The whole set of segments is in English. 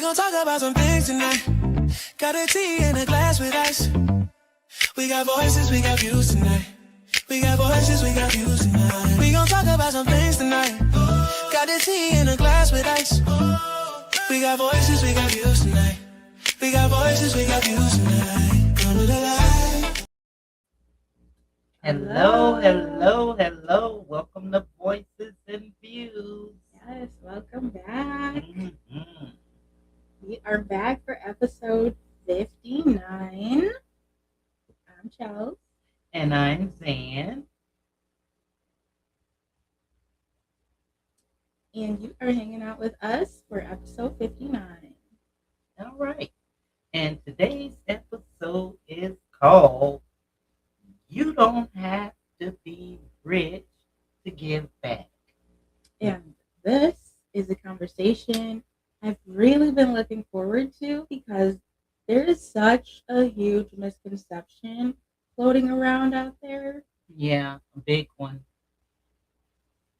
gon' talk about some things tonight. Got a tea in a glass with ice. We got voices, we got views tonight. We got voices, we got views tonight. We gon' talk about some things tonight. Got a tea in a glass with ice. We got voices, we got views tonight. We got voices, we got views tonight. Come to the light. Hello. Welcome to Voices and Views. Yes, welcome back. Mhm. We are back for episode 59. I'm Chels. And I'm Zan. And you are hanging out with us for episode 59. All right. And today's episode is called You Don't Have to Be Rich to Give Back. And this is a conversation I've really been looking forward to because there is such a huge misconception floating around out there. Yeah, a big one.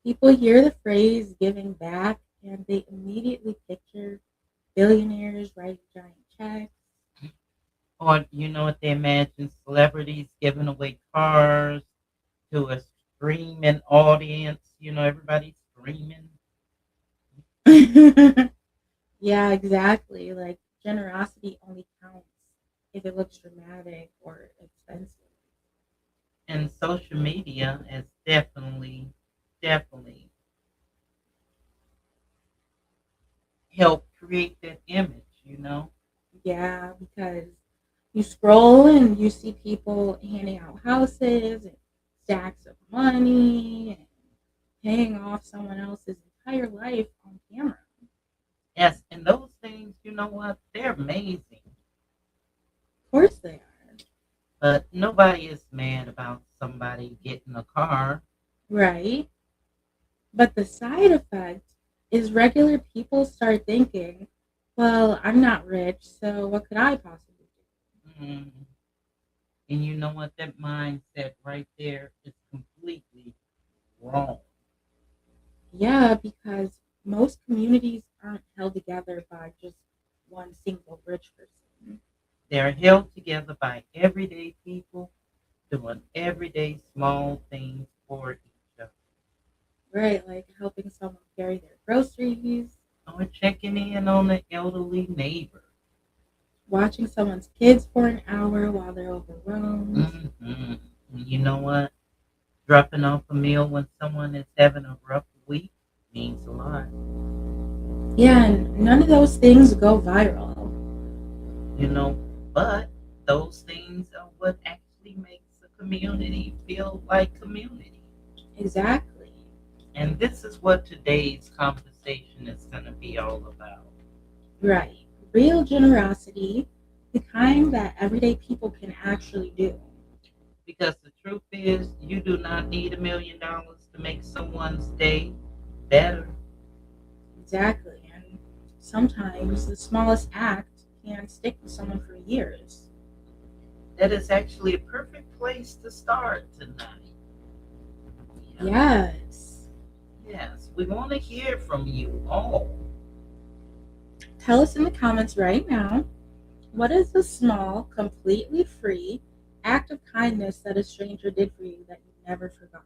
People hear the phrase giving back and they immediately picture billionaires writing giant checks. Or you know what they imagine celebrities giving away cars to a screaming audience. You know, everybody's screaming. Yeah, exactly. Like generosity only counts if it looks dramatic or expensive. And social media has definitely helped create that image. Yeah, because you scroll and you see people handing out houses and stacks of money and paying off someone else's entire life on camera. Yes, and those things, you know what, they're amazing. Of course they are. But nobody is mad about somebody getting a car. Right? But the side effect is regular people start thinking, well, I'm not rich, so what could I possibly do? Mm. And you know what, that mindset right there is completely wrong. Yeah, because most communities aren't held together by just one single rich person. They're held together by everyday people doing everyday small things for each other. Right, like helping someone carry their groceries, Or checking in on the elderly neighbor. watching someone's kids for an hour while they're overwhelmed. Hmm. You know what? Dropping off a meal when someone is having a rough week means a lot. Yeah, and none of those things go viral. You know, but those things are what actually makes a community feel like community. Exactly. And this is what today's conversation is going to be all about. Right. Real generosity, the kind that everyday people can actually do. Because the truth is, you do not need $1 million to make someone's day better. Exactly. And sometimes the smallest act can stick with someone for years. That is actually a perfect place to start tonight. Yeah. Yes. Yes, we want to hear from you all. Tell us in the comments right now, what is the small, completely free act of kindness that a stranger did for you that you never forgot?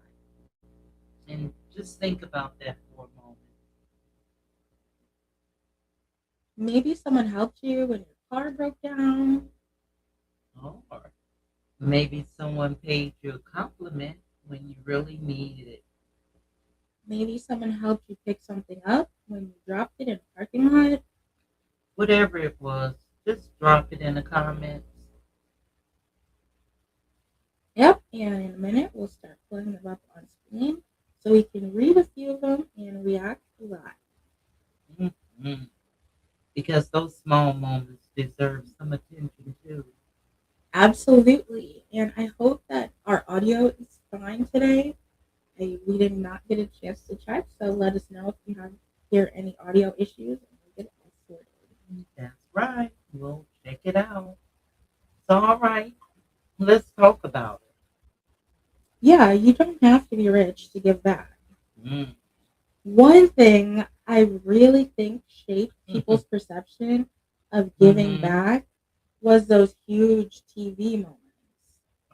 And just think about that for a moment. Maybe someone helped you when your car broke down. Or maybe someone paid you a compliment when you really needed it. Maybe someone helped you pick something up when you dropped it in a parking lot. Whatever it was, just drop it in the comments. Yep, and in a minute we'll start pulling them up on screen so we can read a few of them and react live. Mhm. Because those small moments deserve some attention too. Absolutely. And I hope that our audio is fine today. We did not get a chance to check, so let us know if you have hear any audio issues and we'll get it all sorted. That's right. We'll check it out. So, all right, let's talk about Yeah, you don't have to be rich to give back. it. Mm. One thing I really think shaped people's perception of giving Mhm. back was those huge TV moments.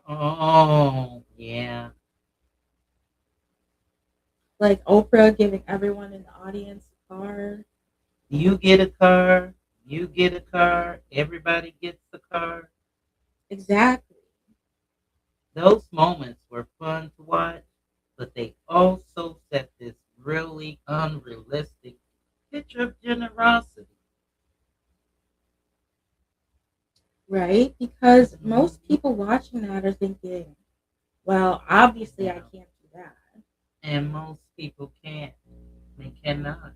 Oh, yeah. Like Oprah giving everyone in the audience a car. You get a car, you get a car, everybody gets a car. Exactly. Those moments were fun to watch, but they also set this really unrealistic picture of generosity. Right? Because Mhm. most people watching that are thinking, well, obviously I Yeah. can't do that. And most people can't. They cannot.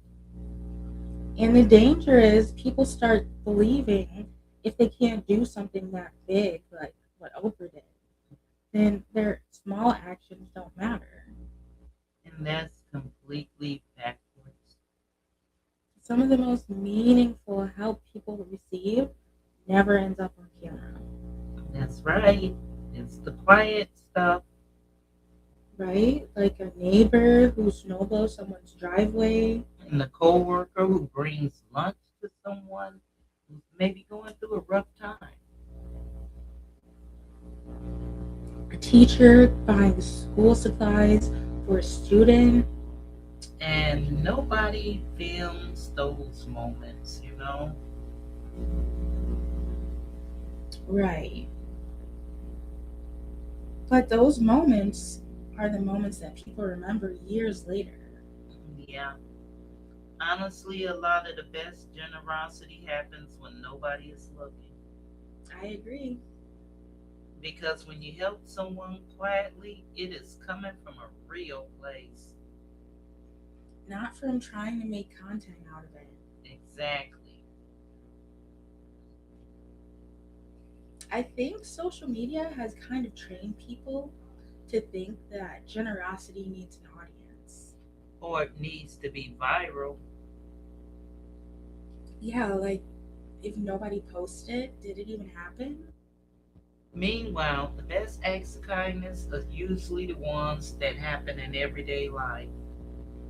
And the danger is people start believing if they can't do something that big, like what Oprah did, then their small actions don't matter. And that's completely backwards. Some of the most meaningful help people receive never ends up on camera, That's right. It's the quiet stuff. right? Like a neighbor who snowblows someone's driveway, And the coworker who brings lunch to someone who's maybe going through a rough time. a teacher buying school supplies for a student, And nobody films those moments, right? But those moments are the moments that people remember years later. Yeah. Honestly, a lot of the best generosity happens when nobody is looking. I agree. Because when you help someone quietly, it is coming from a real place. Not from trying to make content out of it. Exactly. I think social media has kind of trained people to think that generosity needs an audience. Or it needs to be viral. Yeah, like if nobody posted, did it even happen? Meanwhile, the best acts of kindness are usually the ones that happen in everyday life,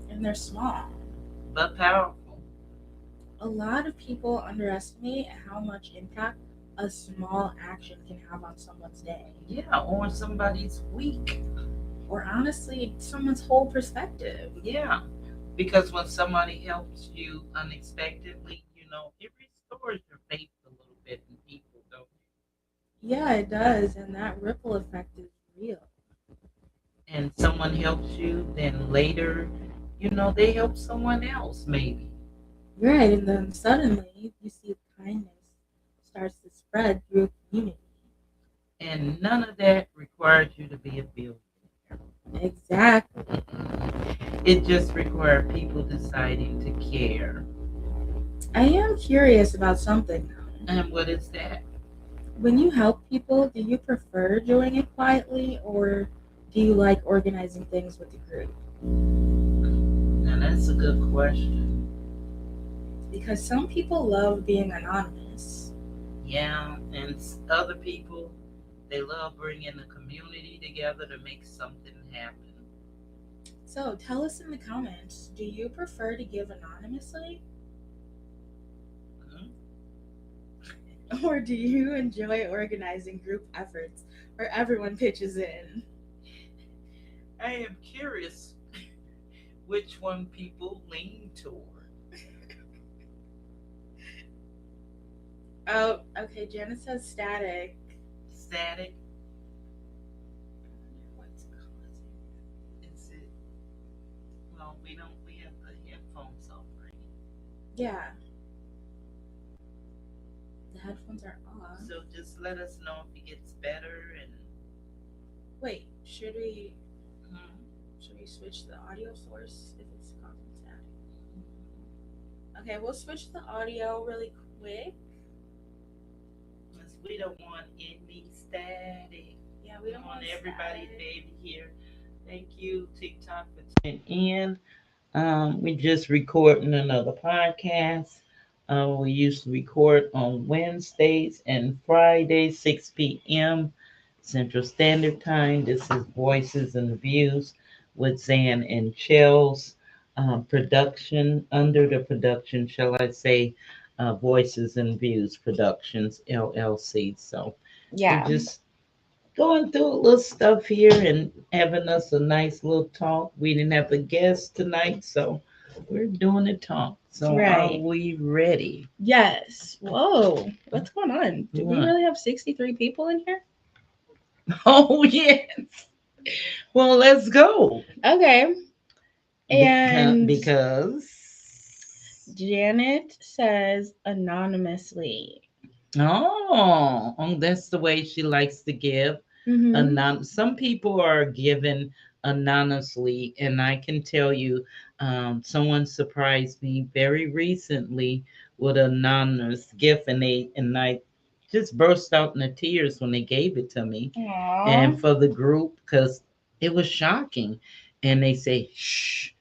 And they're small. but powerful. A lot of people underestimate how much impact a small action can have on someone's day, Yeah, or somebody's weak. or honestly, someone's whole perspective. Yeah, because when somebody helps you unexpectedly, it restores your faith a little bit in people, don't Yeah, it does, and that ripple effect is real. and someone helps you, then later, they help someone else maybe. Right, and then suddenly you see kindness starts to spread through a community. And none of that requires you to be a billionaire. Exactly. It just requires people deciding to care. I am curious about something though. And what is that? When you help people, do you prefer doing it quietly or do you like organizing things with the group? Now that's a good question. Because some people love being anonymous. Yeah, and other people, they love bringing the community together to make something happen. So tell us in the comments, do you prefer to give anonymously Mhm. or do you enjoy organizing group efforts where everyone pitches in? I am curious which one people lean toward. Oh, okay. Janice says static. Static, What's causing? is it? Well, we have the headphones off, right? Yeah, the headphones are off. So just let us know if it gets better and Wait, hmm, should we switch the audio source if it's causing static? Okay, we'll switch the audio really quick. 'cause we don't want any static. Yeah, we We don't want want everybody to static. be able to hear. Thank you, TikTok, for tuning in. We just recording another podcast. We usually record on Wednesdays and Fridays, 6 p.m. Central Standard Time. This is Voices and Views with Zan and Chels. production, under the production, shall I say, Voices and Views Productions LLC. So we're Yeah. just going through a little stuff here and having us a nice little talk. We didn't have a guest tonight, so we're doing a talk. So are Right. we ready? Yes. Whoa. What's going on? Do we What? really have 63 people in here? Oh yes. Well, let's go. Okay. Because, And because Janet says anonymously. that's the way she likes to give. Mm-hmm. Some people are given anonymously, and I can tell you, someone surprised me very recently with an anonymous gift, and I just burst out into tears when they gave it to me, Aww. and for the group because it was shocking, and they say shh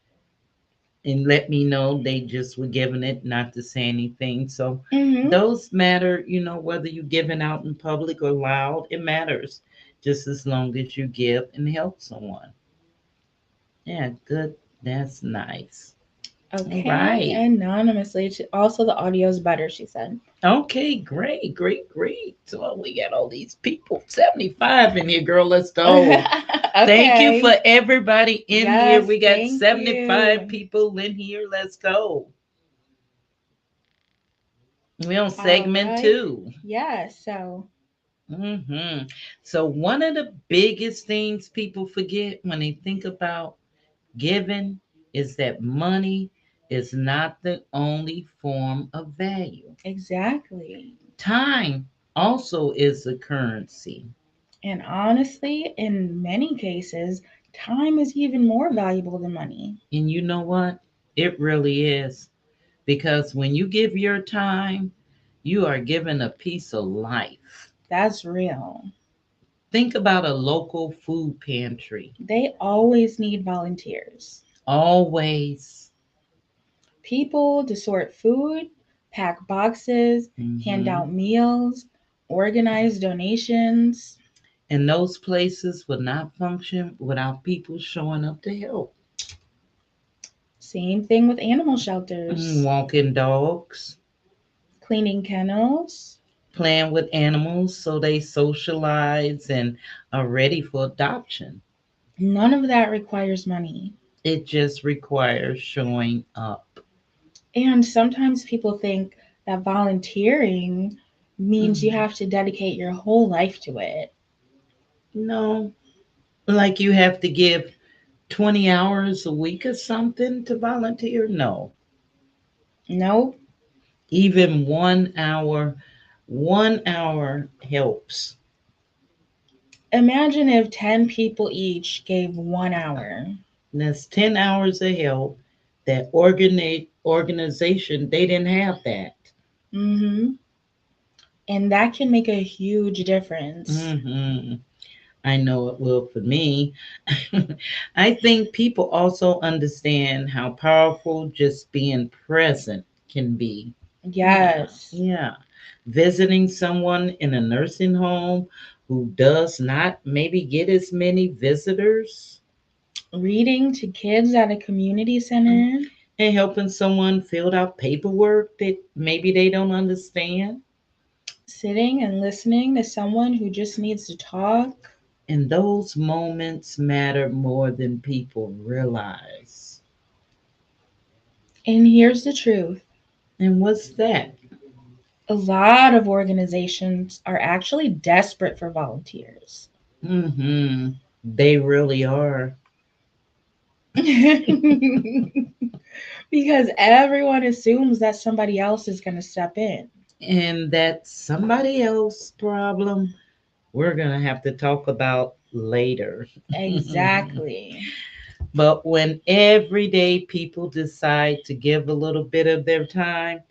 and let me know they just were giving it not to say anything. So Mm-hmm. those matter, whether you're giving out in public or loud, it matters just as long as you give and help someone. Yeah, good. That's nice. All Okay. right. Anonymously. Also, the audio is better, she said. Okay, great, great, great. So we got all these people, 75 in here, girl. Let's go. Thank you for Okay. everybody in here. Yes, We got thank 75 you. people in here. Let's go. We on All segment right. 2. Yeah, so So, one of the biggest things people forget when they think about giving is that money is not the only form of value. exactly. Time also is a currency. And honestly, in many cases, time is even more valuable than money. And you know what? It really is. Because when you give your time, you are given a piece of life. That's real. Think about a local food pantry. They always need volunteers. Always. People to sort food, pack boxes, hand Mhm. out meals, organize donations. And those places would not function without people showing up to help. Same thing with animal shelters, Walking dogs, cleaning kennels. playing with animals so they socialize and are ready for adoption. None of that requires money. It just requires showing up. And sometimes people think that volunteering means you Mhm. have to dedicate your whole life to it. No, like you have to give 20 hours a week or something to volunteer. No, Nope. even 1 hour, 1 hour helps. Imagine if 10 people each gave 1 hour. That's 10 hours of help. That organization, they didn't have that. Hmm. And that can make a huge difference. hmm I know it will for me. I think people also understand how powerful just being present can be. Yeah, Yes. yeah. Visiting someone in a nursing home who does not maybe get as many visitors Reading to kids at a community center, and helping someone fill out paperwork that maybe they don't understand. sitting and listening to someone who just needs to talk. And those moments matter more than people realize. And here's the truth, And what's that? a lot of organizations are actually desperate for volunteers. They really are. Because everyone assumes that somebody else is going to step in. And that's somebody else's problem we're going to have to talk about later. Exactly. But when everyday people decide to give a little bit of their time,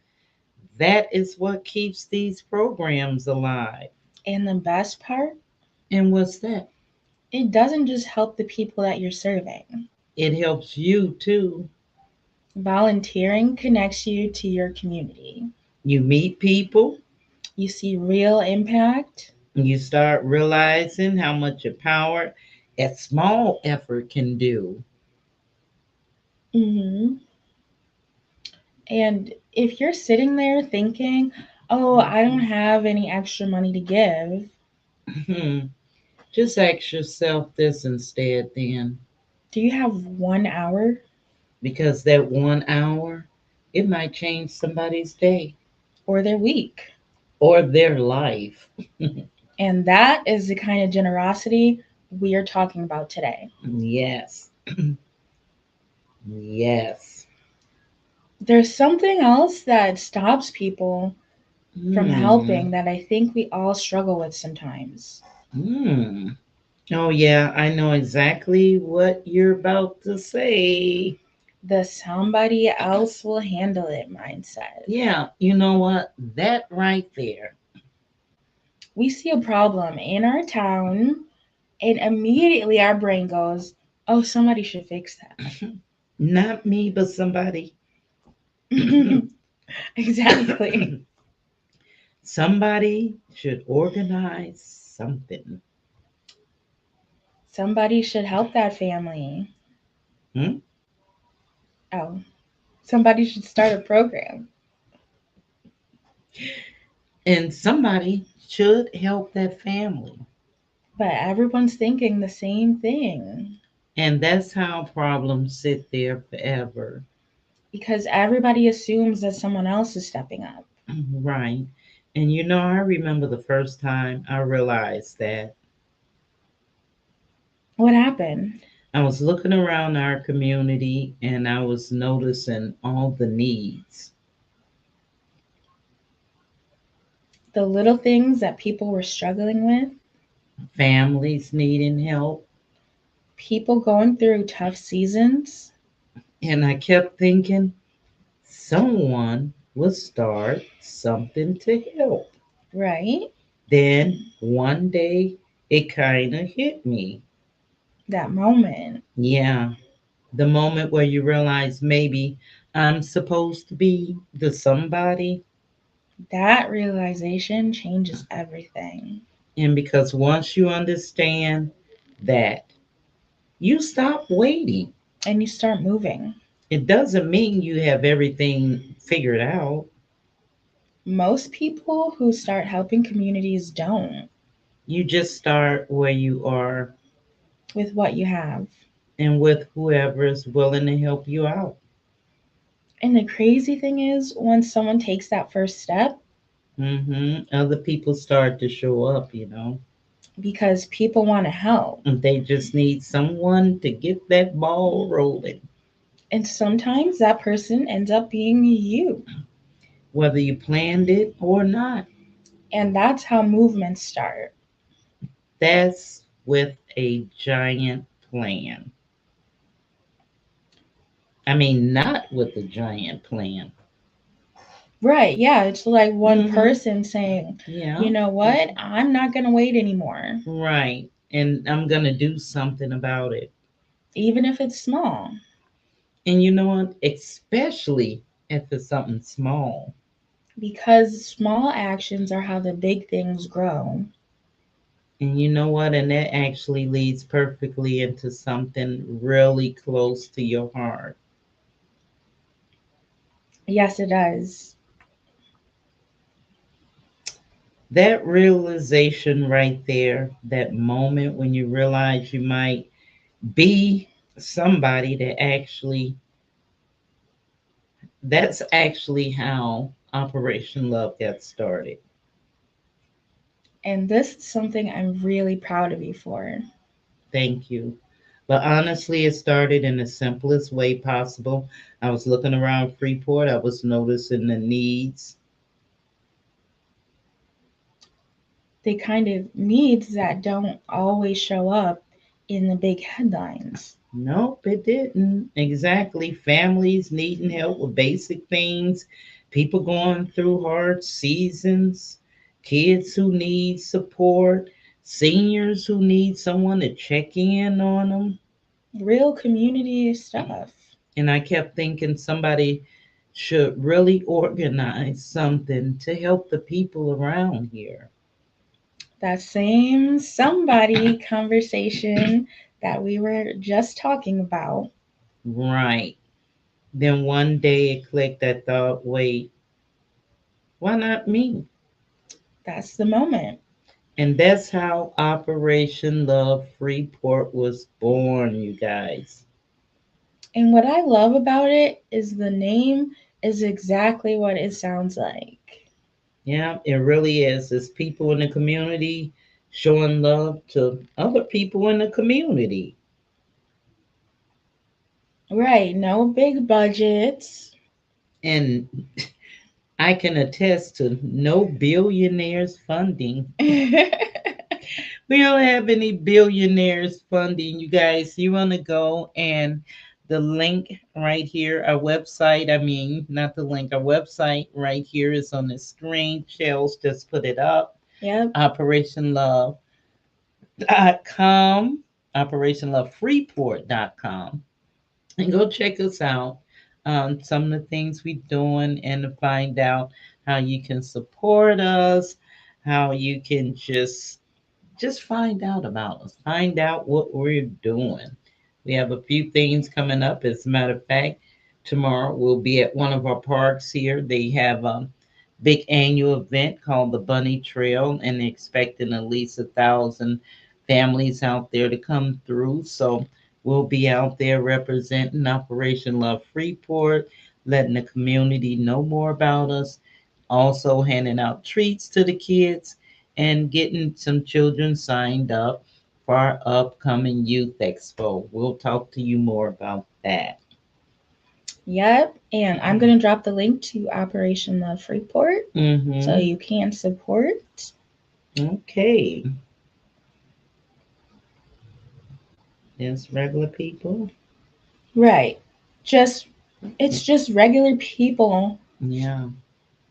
that is what keeps these programs alive. And the best part, And what's that? it doesn't just help the people that you're serving. It helps you too. Volunteering connects you to your community. You meet people, You see real impact. you start realizing how much a power a small effort can do. Hmm. And if you're sitting there thinking, oh, I don't have any extra money to give, Just ask yourself this instead, then, do you have 1 hour? because that 1 hour, it might change somebody's day Or their week? or their life. And that is the kind of generosity we are talking about today. Yes, yes. There's something else that stops people from Hmm. helping that I think we all struggle with sometimes. Hmm. Oh, yeah, I know exactly what you're about to say. The somebody else will handle it mindset. Yeah, you know what? That right there. We see a problem in our town, and immediately our brain goes, oh, somebody should fix Not me, but somebody. that. Exactly. Somebody should organize something. Somebody should help that family. Hmm? Oh, somebody should start a program. And somebody should help that family. But everyone's thinking the same thing And that's how problems sit there forever. because everybody assumes that someone else is stepping up. Right. And I remember the first time I realized that What happened? I was looking around our community and I was noticing all the needs. The little things that people were struggling with, Families needing help. people going through tough seasons, And I kept thinking, someone would start something to help. right? Then one day it kind of hit me. That moment. Yeah, the moment where you realize maybe I'm supposed to be the somebody. That realization changes everything. And because once you understand that, you stop waiting. And you start moving. It doesn't mean you have everything figured out. Most people who start helping communities don't You just start where you are with what you have. and with whoever is willing to help you out. And the crazy thing is, when someone takes that first step, Other people start to show up. because people want to help. And they just need someone to get that ball rolling, And sometimes that person ends up being you. whether you planned it or not. And that's how movements start. That's with a giant plan. I mean, not with a giant plan. Right, yeah, it's like one Mm-hmm. person saying, Yeah. you know what, I'm not going to wait anymore, Right. And I'm going to do something about it. even if it's small. And you know what? Especially if it's something small. Because small actions are how the big things grow. And you know what? And that actually leads perfectly into something really close to your heart. Yes, it does. That realization right there, that moment when you realize you might be somebody that's actually how Operation Love got started. And this is something I'm really proud of you for. Thank you. But honestly, it started in the simplest way possible. I was looking around Freeport, I was noticing the needs. The kind of needs that don't always show up in the big headlines. Nope, it didn't. Exactly. Families needing help with basic things, people going through hard seasons, kids who need support, seniors who need someone to check in on them. Real community stuff. And I kept thinking somebody should really organize something to help the people around here. That same somebody conversation that we were just talking about. Right. Then one day it clicked. I thought, wait, why not me? That's the moment. And that's how Operation Love Freeport was born, you guys. And what I love about it is the name is exactly what it sounds like. Yeah, it really is. It's people in the community showing love to other people in the community. Right, no big budgets. And I can attest to no billionaires funding. We don't have any billionaires funding, you guys. You want to go and the link right here, our website, I mean, not the link, our website right here is on the screen. Shells just put it up. Yep. OperationLove.com, OperationLoveFreeport.com. And go check us out. Some of the things we're doing and to find out how you can support us, how you can just find out about us, find out what we're doing. We have a few things coming up. As a matter of fact, tomorrow we'll be at one of our parks here. They have a big annual event called the Bunny Trail, and they're expecting at least 1,000 families out there to come through. So we'll be out there representing Operation Love Freeport, letting the community know more about us, also handing out treats to the kids and getting some children signed up for our upcoming youth expo. We'll talk to you more about that. Yep. And I'm going to drop the link to Operation Love Freeport so Mm-hmm. you can support. Okay. It's regular people. Right. Just it's just regular people Yeah.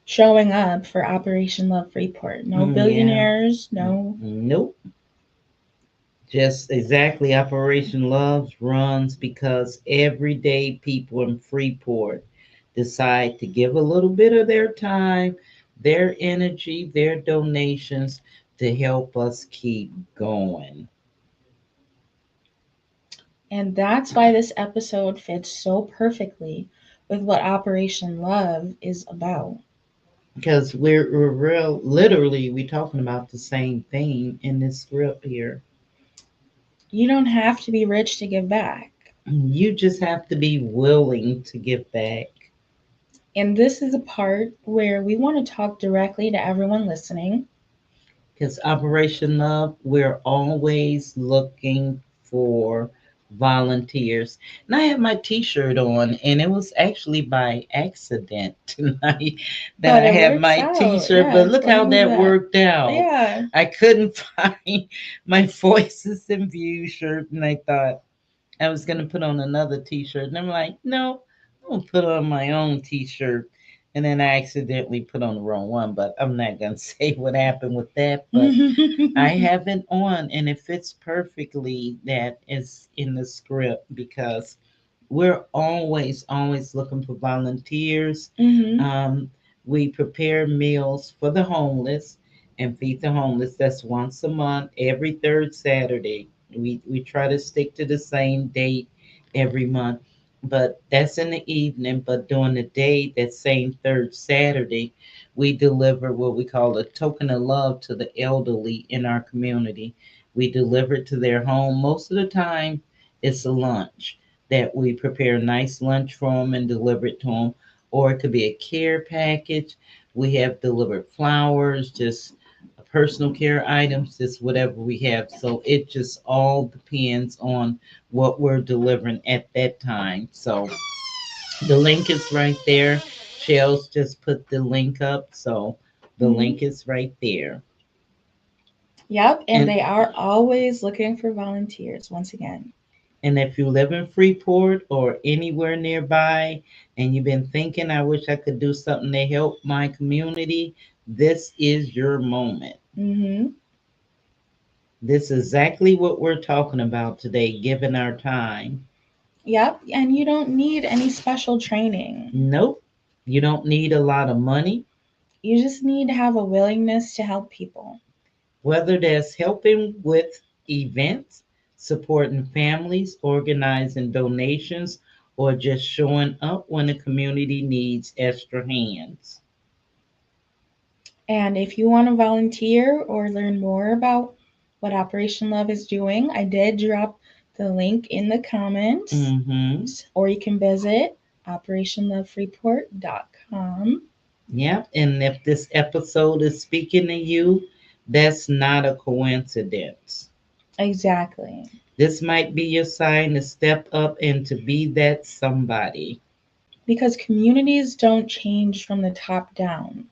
showing up for Operation Love Freeport. No Yeah. billionaires, no. Nope. Just exactly. Operation Love runs because everyday people in Freeport decide to give a little bit of their time, their energy, their donations to help us keep going. And that's why this episode fits so perfectly with what Operation Love is about. Because we're real, literally, we're talking about the same thing in this script here. You don't have to be rich to give back. You just have to be willing to give back. And this is a part where we want to talk directly to everyone listening. Because Operation Love, we're always looking for volunteers. And I have my T-shirt on, and it was actually by accident tonight that But I it have works my out. T-shirt. Yeah, But look how explain that that. worked out. Yeah. I couldn't find my Voices in View shirt, and I thought I was gonna put on another T-shirt, and I'm like, no, I'm gonna put on my own T-shirt. And then I accidentally put on the wrong one, but I'm not gonna say what happened with that. But I have it on, and it fits perfectly. That is in the script because we're always looking for volunteers. hmm Um, we prepare meals for the homeless and feed the homeless. That's once a month, every third Saturday. We try to stick to the same date every month, but that's in the evening. But during the day, that same third Saturday, we deliver what we call a token of love to the elderly in our community. We deliver it to their home. Most of the time, it's a lunch that we prepare a nice lunch for them and deliver it to them. Or it could be a care package. We have delivered flowers, just personal care items, just whatever we have. So it just all depends on what we're delivering at that time. So the link is right there. Shells just put the link up. So the hmm link is right there. Yep. And And they are always looking for volunteers once again. And if you live in Freeport or anywhere nearby and you've been thinking, I wish I could do something to help my community, this is your moment. hmm This is exactly what we're talking about today, given our time. Yep. And you don't need any special training. Nope, you don't need a lot of money, You just need to have a willingness to help people. whether that's helping with events, supporting families, organizing donations, or just showing up when the community needs extra hands. And if you want to volunteer or learn more about what Operation Love is doing, I did drop the link in the comments, Mm-hmm. or you can visit operationlovefreeport.com. Yep. And if this episode is speaking to you, that's not a coincidence. Exactly. This might be your sign to step up and to be that somebody. Because communities don't change from the top down.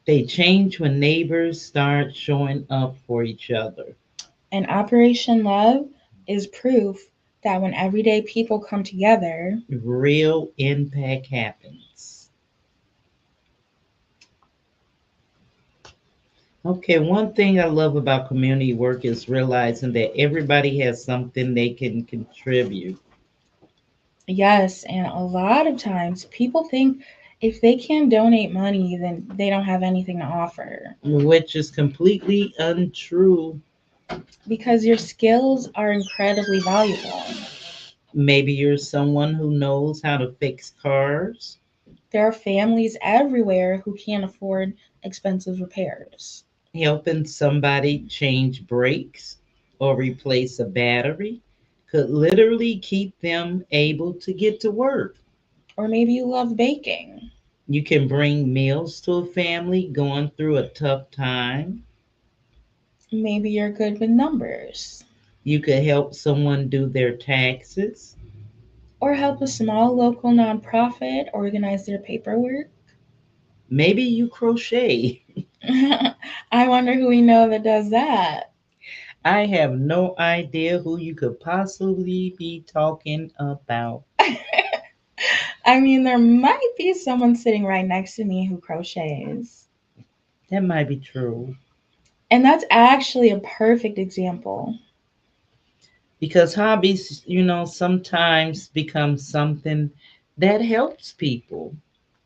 They change when neighbors start showing up for each other. And Operation Love is proof that when everyday people come together, Real impact happens. Okay, one thing I love about community work is realizing that everybody has something they can contribute, yes, and a lot of times people think if they can't donate money, then they don't have anything to offer. which is completely untrue. Because your skills are incredibly valuable. Maybe you're someone who knows how to fix cars. There are families everywhere who can't afford expensive repairs. Helping somebody change brakes or replace a battery could literally keep them able to get to work. Or maybe you love baking. You can bring meals to a family going through a tough time. Maybe you're good with numbers. You could help someone do their taxes. Or help a small local nonprofit organize their paperwork. Maybe you crochet. I wonder who we know that does that. I have no idea who you could possibly be talking about. I mean, there might be someone sitting right next to me who crochets. That might be true. And that's actually a perfect example. Because hobbies, sometimes become something that helps people.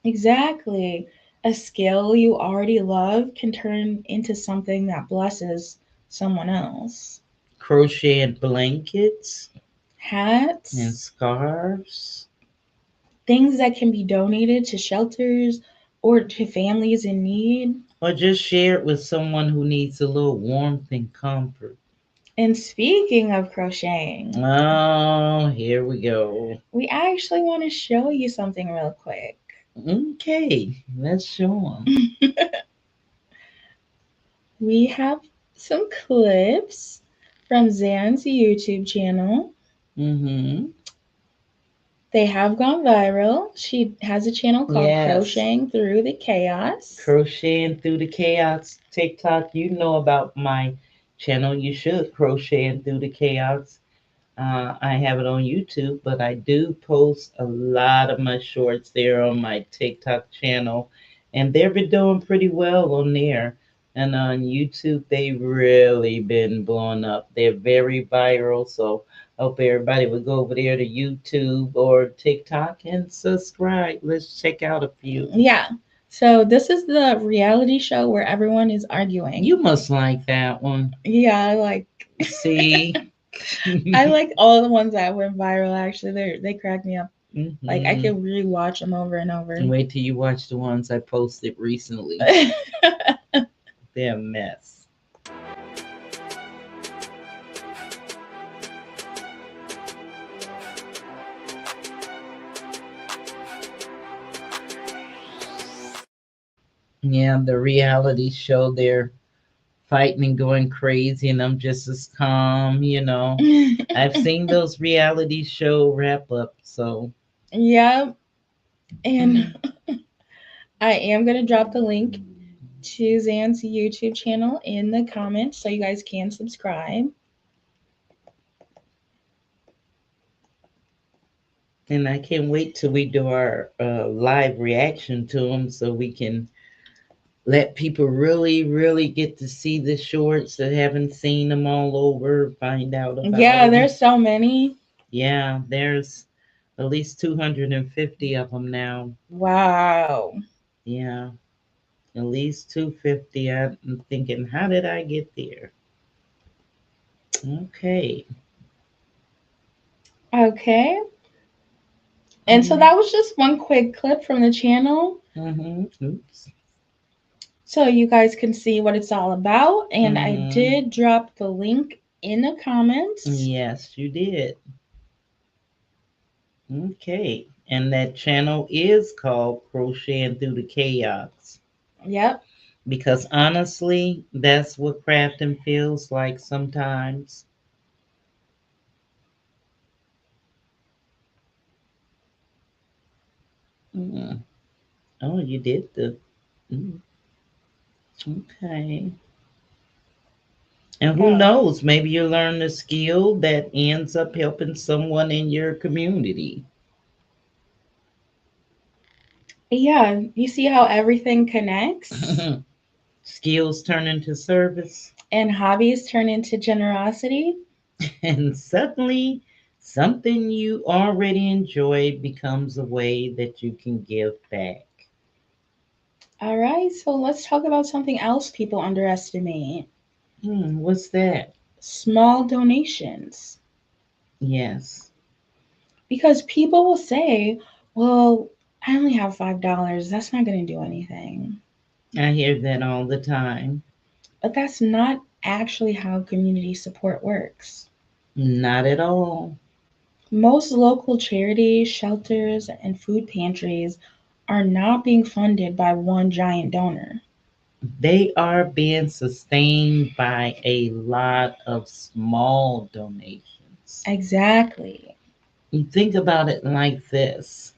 Exactly. A skill you already love can turn into something that blesses someone else. Crocheting blankets and Hats, scarves. things that can be donated to shelters or to families in need. Or just share it with someone who needs a little warmth and comfort. And speaking of crocheting, Oh, here we go. we actually want to show you something real quick. Okay, let's show them. We have some clips from Zan's YouTube channel. Mm-hmm. They have gone viral. She has a channel called Yes. Crocheting Through the Chaos. Crocheting Through the Chaos. TikTok, you know about my channel. You should. Crocheting Through the Chaos. I have it on YouTube, but I do post a lot of my shorts there on my TikTok channel, and they've been doing pretty well on there. And on YouTube, they really been blowing up. They're very viral, so I hope everybody would go over there to YouTube or TikTok and subscribe. Let's check out a few. Yeah. So this is the reality show where everyone is arguing. You must like that one. Yeah, I like See? I like all the ones that went viral actually. They crack me up. Like I Mhm. can rewatch them over and over. Wait till you watch the ones I posted recently. They're a mess. Yeah, the reality show, they're fighting and going crazy, and I'm just as calm. I've seen those reality show wrap up, so. Yeah, and I am gonna drop the link to Zan's YouTube channel in the comments so you guys can subscribe. And I can't wait till we do our live reaction to them so we can let people really, really get to see the shorts that haven't seen them all over, find out about Yeah, them. there's so many. Yeah, there's at least 250 of them now. Wow. Yeah, at least 250. I'm thinking, how did I get there? Okay. Okay. And so that was just one quick clip from the channel. Oops. So you guys can see what it's all about. And I Mhm. did drop the link in the comments. Yes, you did. Okay. And that channel is called Crocheting Through the Chaos. Yep. Because honestly, that's what crafting feels like sometimes. Mm. Oh, you did the. Mm. Okay. And who knows? Maybe you learn a skill that ends up helping someone in your community. Yeah, you see how everything connects Skills turn into service, and hobbies turn into generosity. and suddenly something you already enjoy becomes a way that you can give back. All right, so let's talk about something else people underestimate: What's that? small donations. Yes, Because people will say, well, I only have $5. That's not going to do anything. I hear that all the time. But that's not actually how community support works. Not at all. Most local charities, shelters, and food pantries are not being funded by one giant donor. They are being sustained by a lot of small donations. Exactly. You think about it like this.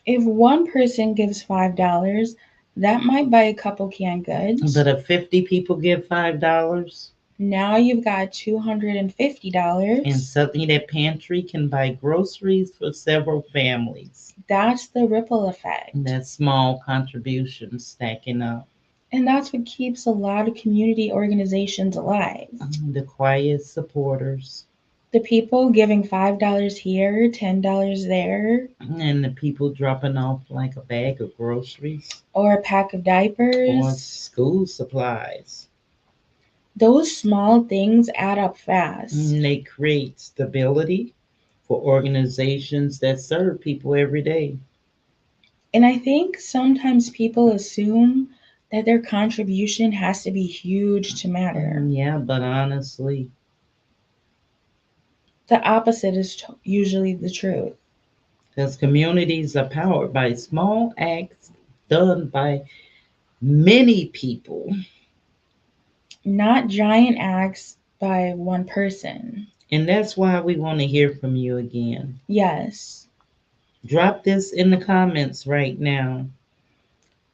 If one person gives $5, that might buy a couple canned goods. But if 50 people give $5, Now you've got $250. and suddenly that pantry can buy groceries for several families. That's the ripple effect. And that small contribution stacking up. And that's what keeps a lot of community organizations alive. The quiet supporters. The people giving $5 here, $10 there, And the people dropping off like a bag of groceries or a pack of or diapers. school supplies. Those small things add up fast. And they create stability for organizations that serve people every day. And I think sometimes people assume that their contribution has to be huge to matter. Yeah, but honestly, The opposite is usually the truth. because communities are powered by small acts done by many people. Not giant acts by one person. And that's why we want to hear from you again. Yes. Drop this in the comments right now.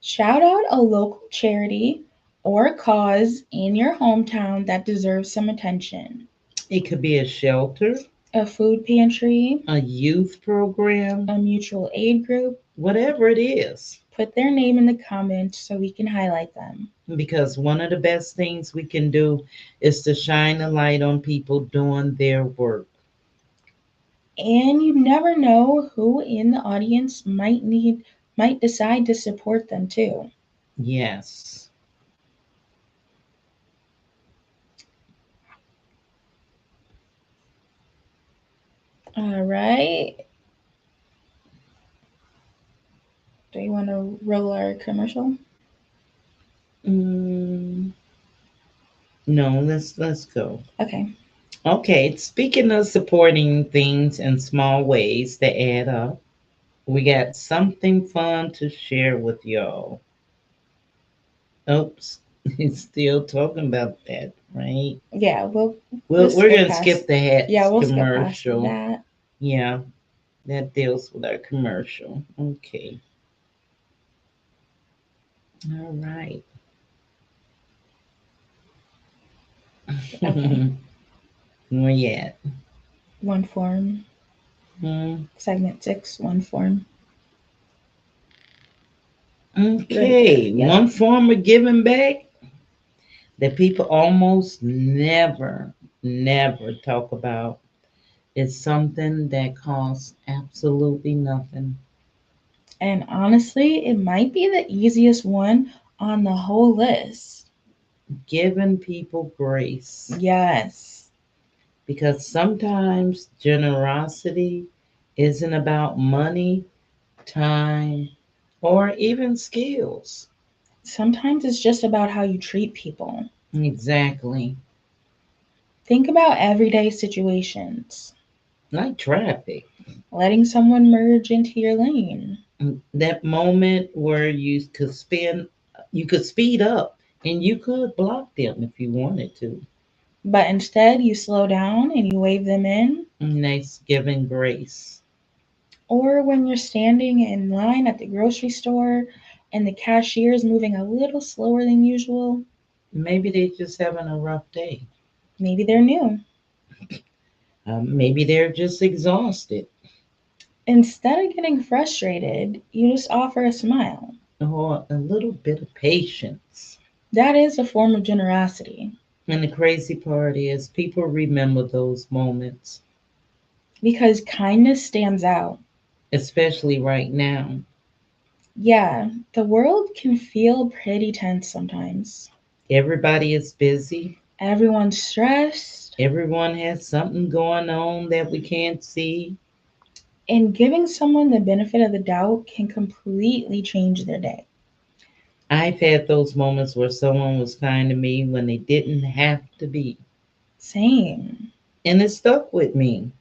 Shout out a local charity or a cause in your hometown that deserves some attention. It could be a shelter, A food pantry, a youth program, a mutual aid group. whatever it is. Put their name in the comments so we can highlight them. Because one of the best things we can do is to shine a light on people doing their work. And you never know who in the audience might decide to support them too. Yes. All right. Do you want to roll our commercial? No, let's go. Okay. Okay, speaking of supporting things in small ways that add up, we got something fun to share with y'all. Oops, he's still talking about that, right? Yeah, We're skip gonna past. skip the hats Yeah, we'll skip past commercial. that. Yeah, that deals with our commercial. Okay. All right. Okay. Where you at? One form. Segment 6, one form. Okay, Yep. one form of giving back that people almost never talk about is something that costs absolutely nothing. And honestly, it might be the easiest one on the whole list. Giving people grace. Yes. Because sometimes generosity isn't about money, time, or even skills. Sometimes it's just about how you treat people. Exactly. Think about everyday situations, Like traffic. letting someone merge into your lane. That moment where you could speed up and you could block them if you wanted to. But instead, you slow down and you wave them in. Nice giving grace. Or when you're standing in line at the grocery store and the cashier is moving a little slower than usual, Maybe they're just having a rough day. maybe they're new. Maybe they're just exhausted Instead of getting frustrated, you just offer a smile. or a little bit of patience. That is a form of generosity And the crazy part is, people remember those moments, because kindness stands out. especially right now. Yeah, the world can feel pretty tense sometimes. Everybody is busy, Everyone's stressed, everyone has something going on that we can't see. and giving someone the benefit of the doubt can completely change their day. I've had those moments where someone was kind to me when they didn't have to be, Same. and it stuck with me,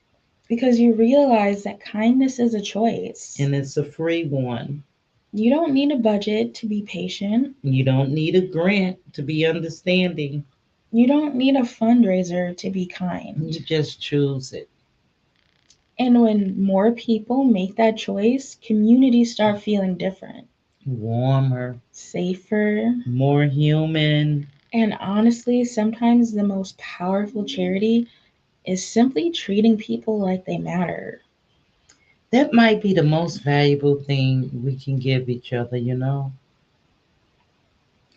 Because you realize that kindness is a choice. and it's a free one. You don't need a budget to be patient. You don't need a grant to be understanding. You don't need a fundraiser to be kind. You just choose it. And when more people make that choice, communities start feeling different, Warmer, safer, more human. and honestly, sometimes the most powerful charity is simply treating people like they matter. That might be the most valuable thing we can give each other, you know?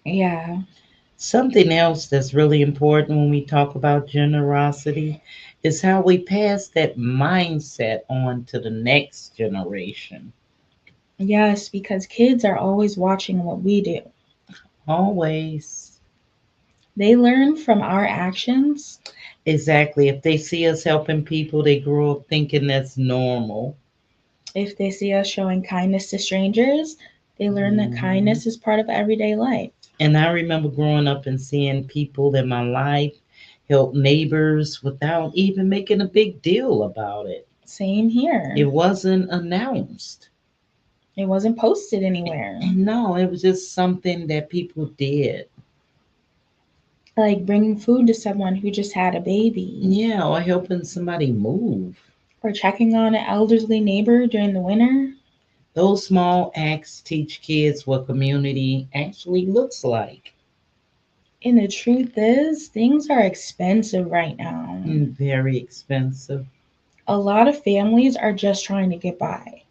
Yeah, Something else that's really important when we talk about generosity is how we pass that mindset on to the next generation. yes, because kids are always watching what we do. Always. They learn from our actions. Exactly. If they see us helping people, they grow up thinking that's normal. If they see us showing kindness to strangers, they learn that Mhm. kindness is part of everyday life. And I remember growing up and seeing people in my life help neighbors without even making a big deal about it. Same here. It wasn't announced. It wasn't posted anywhere. No, it was just something that people did. Like bringing food to someone who just had a baby, Yeah, or helping somebody move. or checking on an elderly neighbor during the winter. Those small acts teach kids what community actually looks like. And the truth is, things are expensive right now. And very expensive, A lot of families are just trying to get by.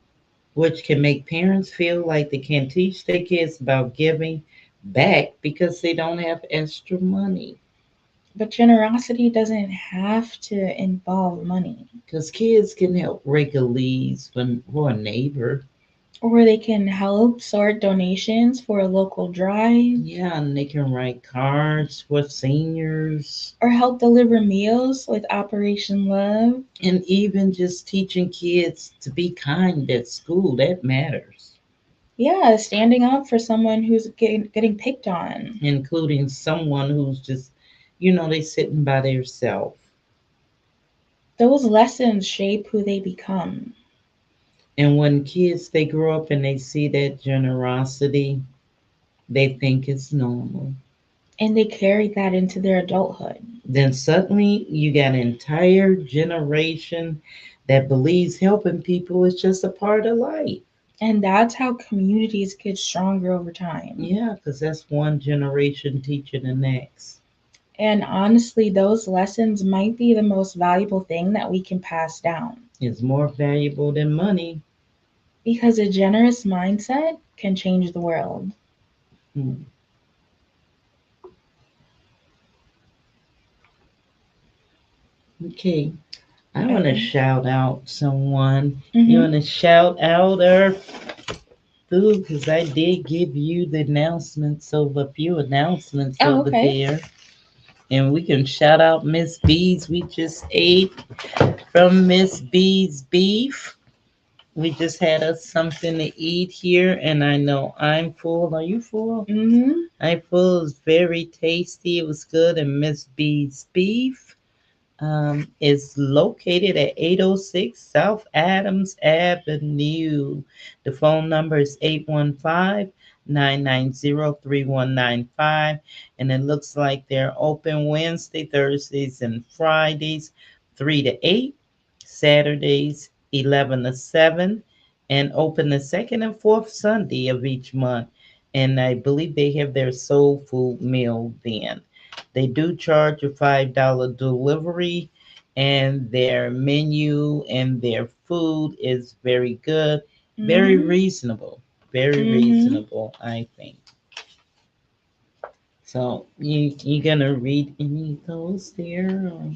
which can make parents feel like they can't teach their kids about giving back because they don't have extra money. But generosity doesn't have to involve money. Because kids can help rake a leaves for a neighbor. Or they can help sort donations for a local drive, Yeah, and they can write cards for seniors. or help deliver meals with Operation Love. And even just teaching kids to be kind at school, that matters. Yeah, standing up for someone who's getting picked on. Including someone who's just, they sitting by themselves. Those lessons shape who they become. And when kids, they grow up and they see that generosity, they think it's normal. And they carry that into their adulthood. Then suddenly you got an entire generation that believes helping people is just a part of life. And that's how communities get stronger over time. Yeah, because that's one generation teaching the next. And honestly, those lessons might be the most valuable thing that we can pass down. It's more valuable than money. Because a generous mindset can change the world. Hmm. Okay, I want to Okay. shout out someone. You Mhm. want to shout out her too? Because I did give you the announcements of a few announcements Oh, over okay. there. And we can shout out Miss B's. We just ate from Miss B's Beef. We just had us something to eat here, and I know I'm full. Are you full? Mm-hmm. I'm full. It was very tasty. It was good. And Miss B's Beef is located at 806 South Adams Avenue. The phone number is 815-990-3195. And it looks like they're open Wednesday, Thursdays, and Fridays, 3 to 8, Saturdays, 11 to 7, and open the second and fourth Sunday of each month. And I believe they have their soul food meal then. They do charge a $5 delivery, and their menu and their food is very good, very Mm-hmm. reasonable, very Mm-hmm. reasonable, I think. So you gonna read any of those there, or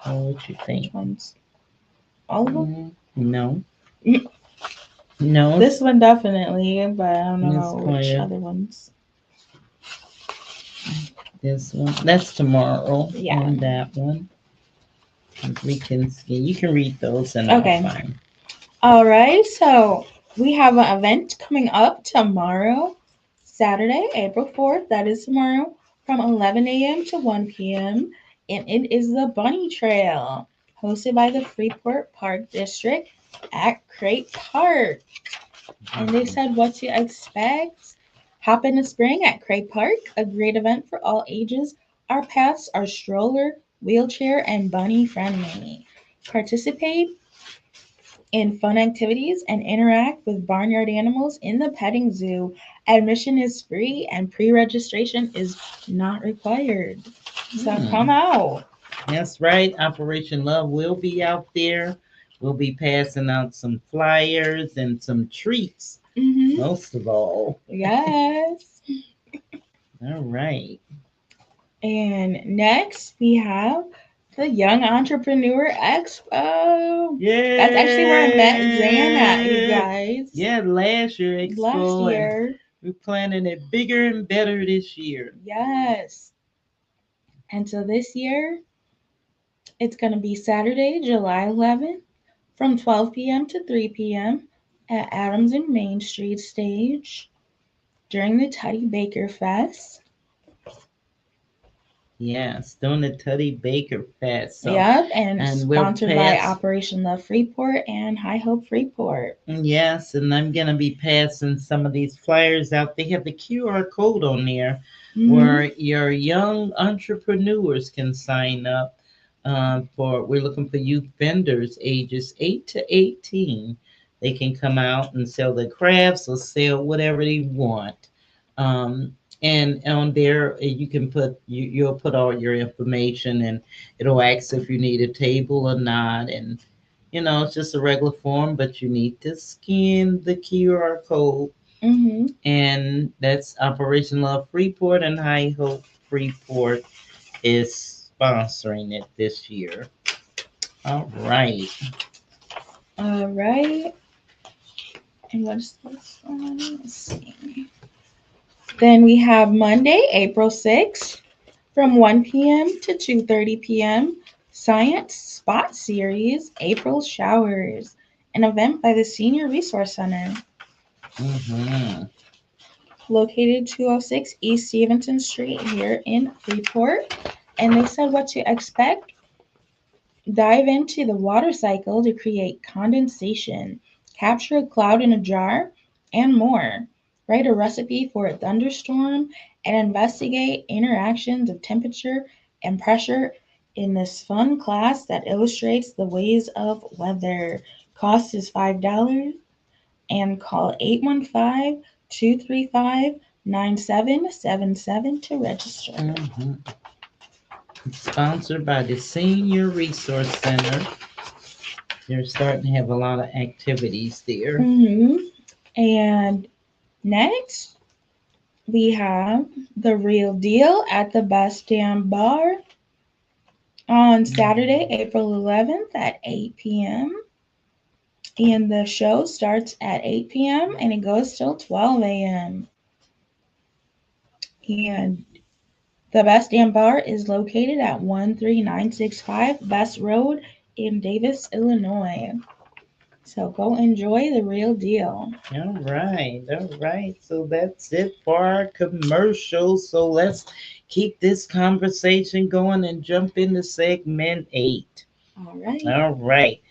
what you Which think? ones? All of them? No, no, This one definitely, but I don't Miss know which Claire. other ones. This one, that's tomorrow Yeah. on that one. We can see. You can read those, and I'll Okay. find. All right. So we have an event coming up tomorrow, Saturday, April 4th. That is tomorrow from 11 a.m. to 1 p.m. And it is the Bunny Trail, hosted by the Freeport Park District at Crate Park. And they said what to expect. Hop in the spring at Cray Park, a great event for all ages. Our paths are stroller, wheelchair, and bunny friendly. Participate in fun activities and interact with barnyard animals in the petting zoo. Admission is free and pre registration is not required. So come out. That's right. Operation Love will be out there. We'll be passing out some flyers and some treats, Hmm. most of all. Yes. All right. And next we have the Young Entrepreneur Expo. Yeah. That's actually where I met Zan at, you guys. Yeah, last year expo. Last And year. we're planning it bigger and better this year. Yes. And so this year, it's going to be Saturday, July 11th from 12 p.m. to 3 p.m. at Adams and Main Street stage during the Teddy Baker Fest. Yes, doing the Teddy Baker Fest. So, Yep, and we'll sponsored by pass. Operation Love Freeport and High Hope Freeport. Yes, and I'm going to be passing some of these flyers out. They have the QR code on there where your young entrepreneurs can sign up for. We're looking for youth vendors ages 8 to 18. They can come out and sell their crafts or sell whatever they want. And on there, you can put you'll put all your information, and it'll ask if you need a table or not, and it's just a regular form, but you need to scan the QR code. Mm-hmm. And that's Operation Love Freeport, and High Hope Freeport is sponsoring it this year. All right. All right. And what's this one? Let's see. Then we have Monday, April 6th from 1 p.m. to 2:30 p.m. Science Spot Series April Showers, an event by the Senior Resource Center. Mm-hmm. Located 206 East Stevenson Street here in Freeport. And they said what to expect. Dive into the water cycle to create condensation, capture a cloud in a jar, and more. Write a recipe for a thunderstorm and investigate interactions of temperature and pressure in this fun class that illustrates the ways of weather. Cost is $5 and call 815-235-9777 to register. Mm-hmm. Sponsored by the Senior Resource Center. They're starting to have a lot of activities there. Mm-hmm. And next, we have The Real Deal at the Best Damn Bar on Saturday, April 11th at 8 p.m. And the show starts at 8 p.m. and it goes till 12 a.m. And the Best Damn Bar is located at 13965 Best Road in Davis, Illinois. So go enjoy the real deal. All right, all right. So that's it for our commercials. So let's keep this conversation going and jump into segment 8. All right. All right.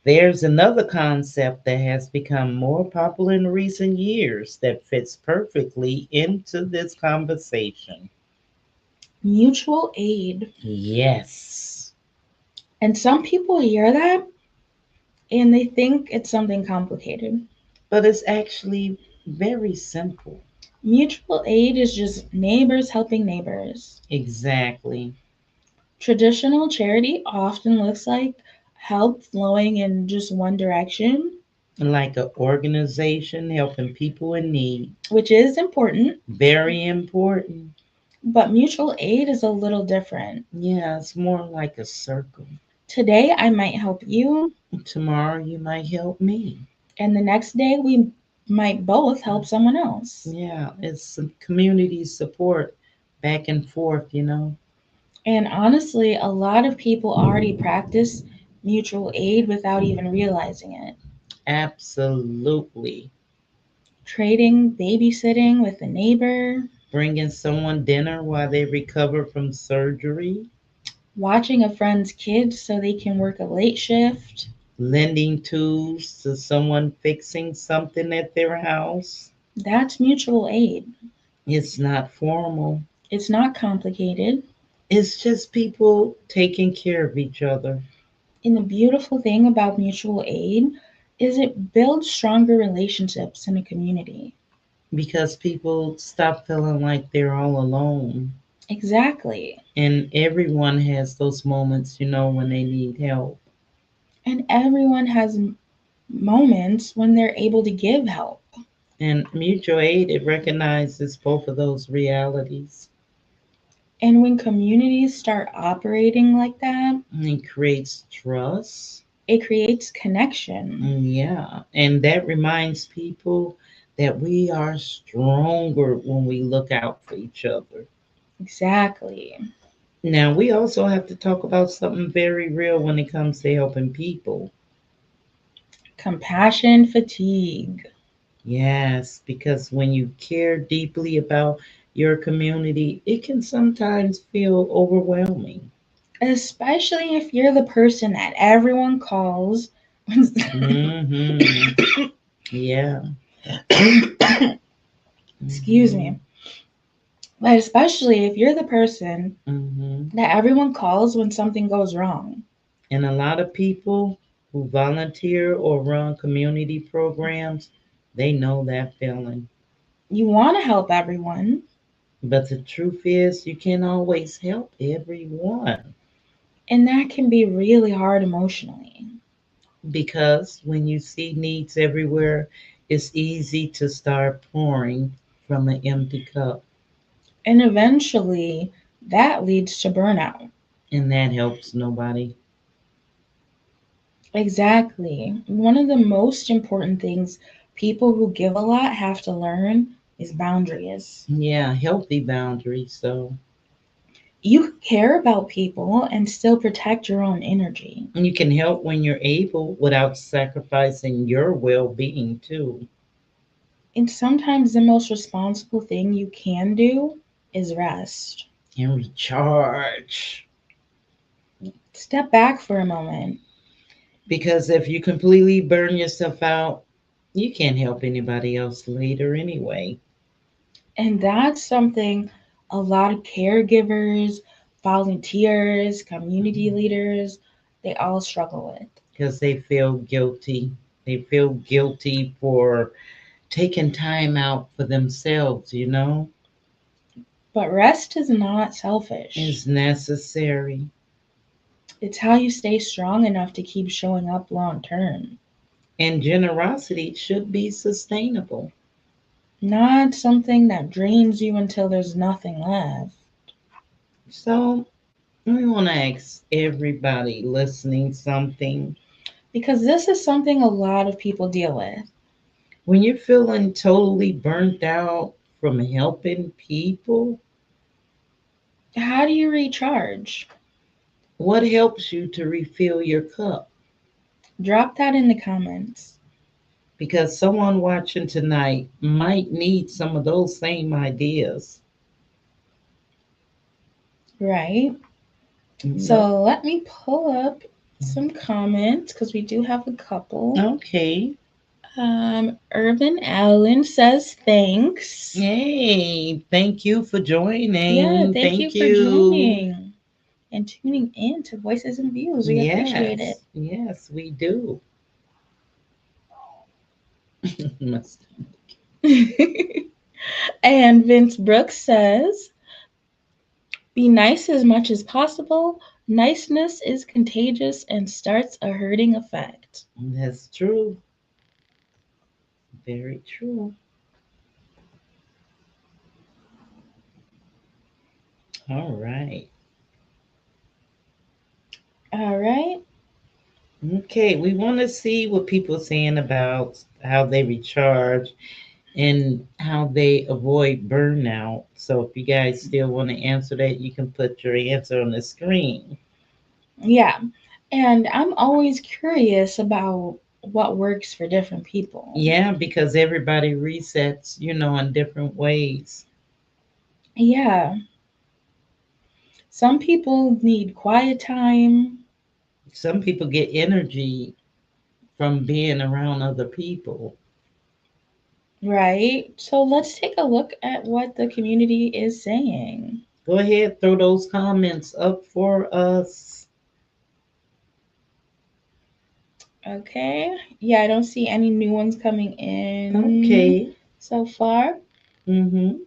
There's another concept that has become more popular in recent years that fits perfectly into this conversation. Mutual aid. Yes, And some people hear that and they think it's something complicated. but it's actually very simple. Mutual aid is just neighbors helping neighbors. Exactly. Traditional charity often looks like help flowing in just one direction, Like an organization helping people in need. which is important, Very important. but mutual aid is a little different. Yeah, it's more like a circle. Today I might help you, Tomorrow you might help me. and the next day we might both help someone else. Yeah, it's some community support back and forth. And honestly, a lot of people already practice mutual aid without even realizing it. Absolutely. Trading babysitting with a neighbor, Bringing someone dinner while they recover from surgery, watching a friend's kids so they can work a late shift. lending tools to someone fixing something at their house. That's mutual aid. It's not formal, It's not complicated. it's just people taking care of each other. And the beautiful thing about mutual aid is it builds stronger relationships in a community. Because people stop feeling like they're all alone. Exactly. And everyone has those moments when they need help. And everyone has moments when they're able to give help. And mutual aid, it recognizes both of those realities. And when communities start operating like that, It creates trust. it creates connection. Yeah. And that reminds people that we are stronger when we look out for each other. Exactly. Now, we also have to talk about something very real when it comes to helping people. Compassion fatigue. Yes, because when you care deeply about your community, it can sometimes feel overwhelming. Especially if you're the person that everyone calls. Hmm. Yeah. Excuse me. But especially if you're the person Hmm. that everyone calls when something goes wrong. And a lot of people who volunteer or run community programs, they know that feeling. You want to help everyone, But the truth is, you can't always help everyone and that can be really hard emotionally. because when you see needs everywhere, it's easy to start pouring from an empty cup, And eventually, that leads to burnout. and that helps nobody. Exactly. One of the most important things people who give a lot have to learn is boundaries. Yeah, healthy boundaries. So You can care about people and still protect your own energy. you can help when you're able without sacrificing your well being, too. And sometimes the most responsible thing you can do is rest. And recharge. Step back for a moment. Because if you completely burn yourself out, you can't help anybody else later anyway. And that's something a lot of caregivers, volunteers, community leaders, they all struggle with. Because they feel guilty. They feel guilty for taking time out for themselves. But rest is not selfish. It's necessary. It's how you stay strong enough to keep showing up long term, And generosity should be sustainable. not something that drains you until there's nothing left. So we want to ask everybody listening something. Because this is something a lot of people deal with. When you're feeling totally burnt out from helping people, How do you recharge? what helps you to refill your cup? Drop that in the comments. because someone watching tonight might need some of those same ideas. Right? Yep. So let me pull up some comments because we do have a couple. Okay. Irvin Allen says thanks. Hey, thank you for Yeah, joining. thank you Thank for you. joining and tuning in to Voices and Views. We appreciate Yes, it. yes, we do. Must- And Vince Brooks says, be nice as much as possible. Niceness is contagious and starts a herding effect. That's true. Very true. All right. All right. Okay, we want to see what people are saying about how they recharge and how they avoid burnout. So if you guys still want to answer that, you can put your answer on the screen. Yeah. And I'm always curious about what works for different people. Yeah, because everybody resets, in different ways. Yeah. Some people need quiet time, Some people get energy from being around other people. right? So let's take a look at what the community is saying. Go ahead, throw those comments up for us. Okay. Yeah, I don't see any new ones coming in Okay. so far. Mm-hmm.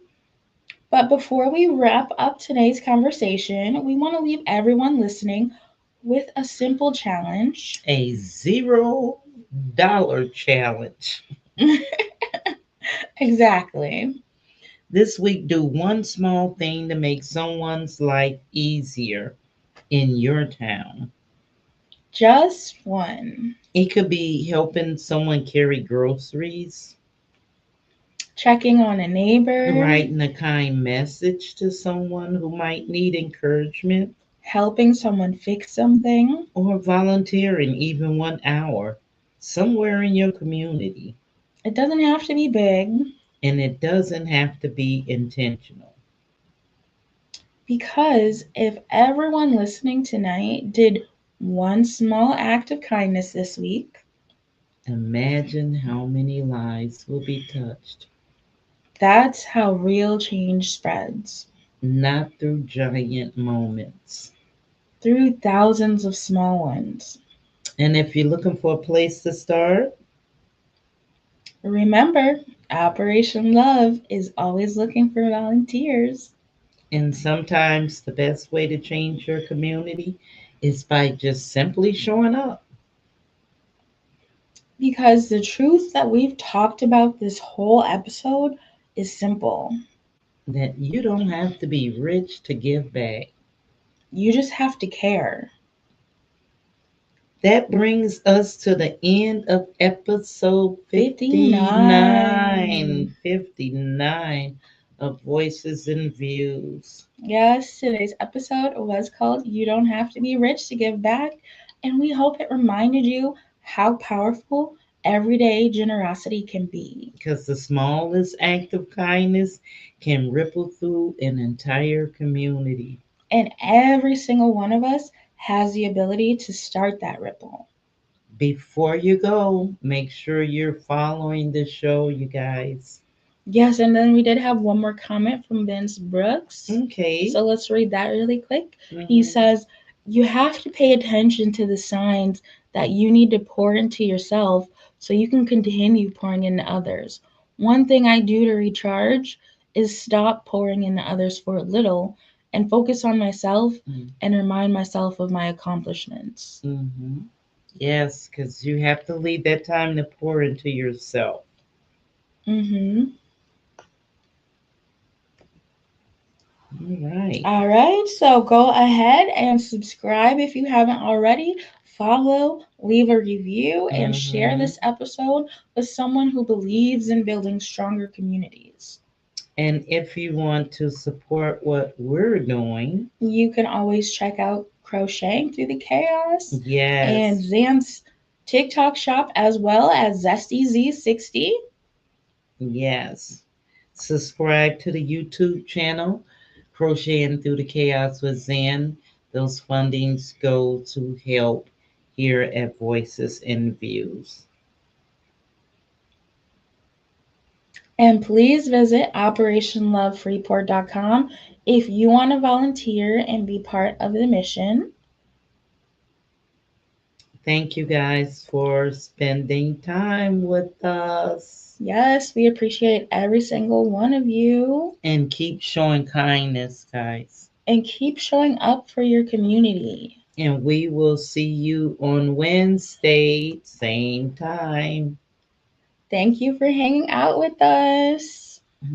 But before we wrap up today's conversation, we want to leave everyone listening with a simple challenge. A $0 challenge. Exactly. This week, do one small thing to make someone's life easier in your town. Just one. It could be helping someone carry groceries, Checking on a neighbor, writing a kind message to someone who might need encouragement, helping someone fix something. or volunteering even 1 hour somewhere in your community. It doesn't have to be big And it doesn't have to be intentional. because if everyone listening tonight did one small act of kindness this week, Imagine how many lives will be touched, that's how real change spreads not through giant moments. through thousands of small ones. And if you're looking for a place to start, Remember, Operation Love is always looking for volunteers and sometimes the best way to change your community is by just simply showing up. because the truth that we've talked about this whole episode is simple. That you don't have to be rich to give back. You just have to care. That brings us to the end of episode 59. 59 of Voices and Views. Yes, today's episode was called You Don't Have to Be Rich to Give Back, and we hope it reminded you how powerful everyday generosity can be. Because the smallest act of kindness can ripple through an entire community. And every single one of us has the ability to start that ripple. Before you go, make sure you're following the show, you guys. Yes, and then we did have one more comment from Vince Brooks. Okay. So let's read that really quick. He Mhm. says, you have to pay attention to the signs that you need to pour into yourself so you can continue pouring into others. One thing I do to recharge is stop pouring into others for a little and focus on myself and remind myself of my accomplishments. Mhm. Yes, because you have to leave that time to pour into yourself. Mm-hmm. All right. All right, so go ahead and subscribe if you haven't already. Follow, leave a review, and share Mhm. this episode with someone who believes in building stronger communities. And if you want to support what we're doing, You can always check out Crocheting Through the Chaos yes, and Zance TikTok shop as well as ZestyZ60. Yes. Subscribe to the YouTube channel, Crocheting Through the Chaos with Zen. Those fundings go to help here at Voices and Views. And please visit OperationLoveFreeport.com if you want to volunteer and be part of the mission. Thank you guys for spending time with us. Yes, we appreciate every single one of you. And keep showing kindness, guys. And keep showing up for your community. And we will see you on Wednesday, same time. Thank you for hanging out with us.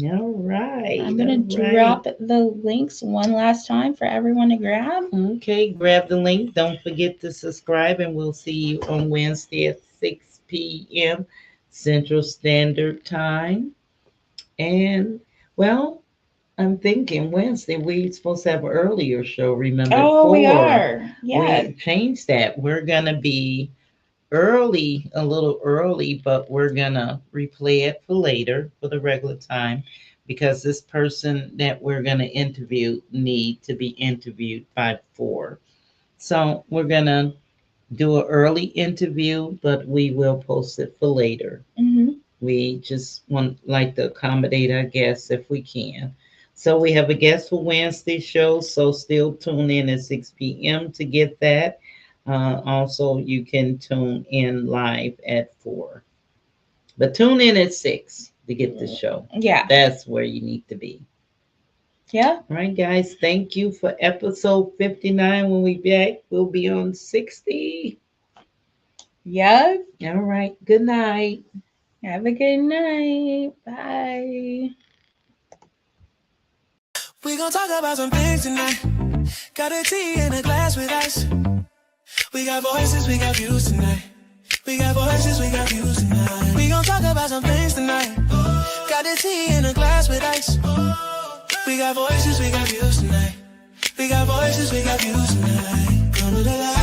All right. I'm going to drop the links one last time for everyone to grab. Okay, grab the link. Don't forget to subscribe, and we'll see you on Wednesday at 6 p.m. Central Standard Time. And, well, I'm thinking Wednesday we're supposed to have an earlier show, remember? Oh, we are. Yeah. We changed that. We're going to be early, a little early, but we're going to replay it for later for the regular time, because this person that we're going to interview need to be interviewed by 4. So we're going to do an early interview, but we will post it for later. Mm-hmm. We just like to accommodate our guests if we can. So we have a guest for Wednesday's show, so still tune in at 6 p.m. to get that. Also, you can tune in live at 4. But tune in at 6 to get the show. Yeah. That's where you need to be. Yeah. All right, guys. Thank you for episode 59. When we back, we'll be on 60. Yeah. All right. Good night. Have a good night. Bye. We gon' talk about some things tonight. Got a tea in a glass with ice. We got voices, we got views tonight. We got voices, we got views tonight. We gon' talk about some things tonight. Got a tea in a glass with ice. We got voices, we got views tonight. We got voices, we got views tonight. Come to the light.